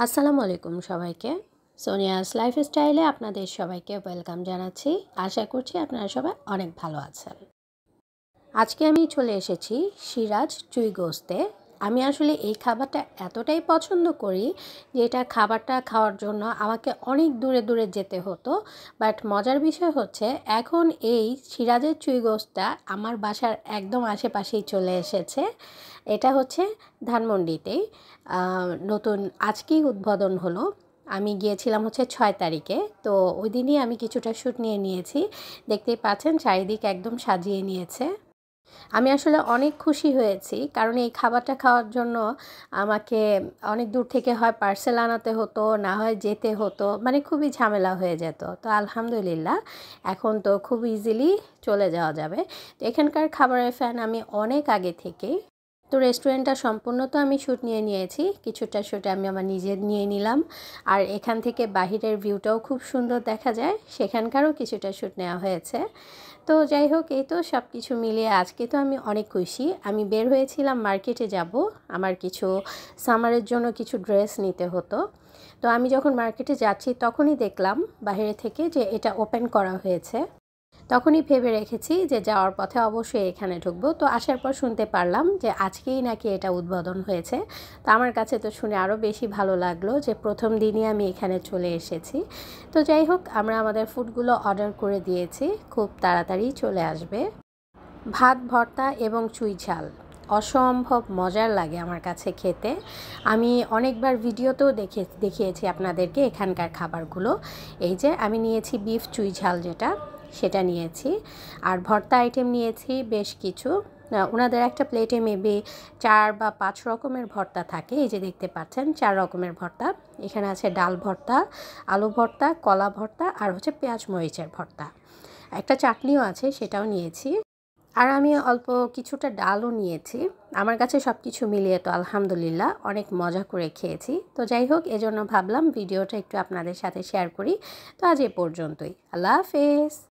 আসসালামু আলাইকুম সবাইকে। সোনিয়াস লাইফস্টাইলে আপনাদের সবাইকে ওয়েলকাম জানাচ্ছি। আশা করছি আপনারা সবাই অনেক ভালো আছেন। আজকে আমি চলে এসেছি সিরাজ চুই গোস্তে। আমি আসলে এই খাবারটা এতটাই পছন্দ করি যে এটা খাবারটা খাওয়ার জন্য আমাকে অনেক দূরে দূরে যেতে হতো। বাট মজার বিষয় হচ্ছে এখন এই সিরাজের চুই গোস্তটা আমার বাসার একদম আশেপাশেই চলে এসেছে। এটা হচ্ছে ধানমন্ডিতেই নতুন আজকেই উদ্বোধন হলো। আমি গিয়েছিলাম হচ্ছে 6 তারিখে। তো ওই দিনই আমি কিছুটা শ্যুট নিয়ে নিয়েছি। দেখতেই পাচ্ছেন চারিদিক একদম সাজিয়ে নিয়েছে। আমি আসলে অনেক খুশি হয়েছি, কারণ এই খাবারটা খাওয়ার জন্য আমাকে অনেক দূর থেকে হয় পার্সেল আনাতে হতো, না হয় যেতে হতো, মানে খুবই ঝামেলা হয়ে যেত। তো আলহামদুলিল্লাহ এখন তো খুব ইজিলি চলে যাওয়া যাবে। তো এখানকার খাবারের ফ্যান আমি অনেক আগে থেকেই। তো রেস্টুরেন্টটা সম্পূর্ণ তো আমি শ্যুট নিয়ে নিয়েছি, কিছুটা শ্যুট আমি আমার নিজের নিয়ে নিলাম। আর এখান থেকে বাহিরের ভিউটাও খুব সুন্দর দেখা যায়, সেখানকারও কিছুটা শ্যুট নেওয়া হয়েছে। তো যাই হোক, এই তো সব কিছু মিলিয়ে আজকে তো আমি অনেক খুশি। আমি বের হয়েছিলাম মার্কেটে যাব, আমার কিছু সামারের জন্য কিছু ড্রেস নিতে হতো। তো আমি যখন মার্কেটে যাচ্ছি তখনই দেখলাম বাইরে থেকে যে এটা ওপেন করা হয়েছে। তখনই ভেবে রেখেছি যে যাওয়ার পথে অবশ্যই এখানে ঢুকবো। তো আসার পর শুনতে পারলাম যে আজকেই নাকি এটা উদ্বোধন হয়েছে। তো আমার কাছে তো শুনে আরও বেশি ভালো লাগলো যে প্রথম দিনই আমি এখানে চলে এসেছি। তো যাই হোক, আমরা আমাদের ফুডগুলো অর্ডার করে দিয়েছি, খুব তাড়াতাড়ি চলে আসবে। ভাত ভর্তা এবং চুই ঝাল অসম্ভব মজার লাগে আমার কাছে খেতে। আমি অনেকবার ভিডিওতেও দেখিয়েছি আপনাদেরকে এখানকার খাবারগুলো। এই যে আমি নিয়েছি বিফ চুই ঝাল, সেটা নিয়েছি। আর ভর্তা আইটেম নিয়েছি বেশ কিছু। ওনাদের একটা প্লেটে মেবি 4 বা 5 রকমের ভর্তা থাকে। এই যে দেখতে পাচ্ছেন 4 রকমের ভর্তা। এখানে আছে ডাল ভর্তা, আলু ভর্তা, কলা ভর্তা আর হচ্ছে পেঁয়াজ মরিচের ভর্তা। একটা চাটনিও আছে, সেটাও নিয়েছি। আর আমি অল্প কিছুটা ডালও নিয়েছি। আমার কাছে সব কিছু মিলিয়ে তো আলহামদুলিল্লাহ অনেক মজা করে খেয়েছি। তো যাই হোক, এজন্য ভাবলাম ভিডিওটা একটু আপনাদের সাথে শেয়ার করি। তো আজ এ পর্যন্তই। আল্লাহ হাফেজ।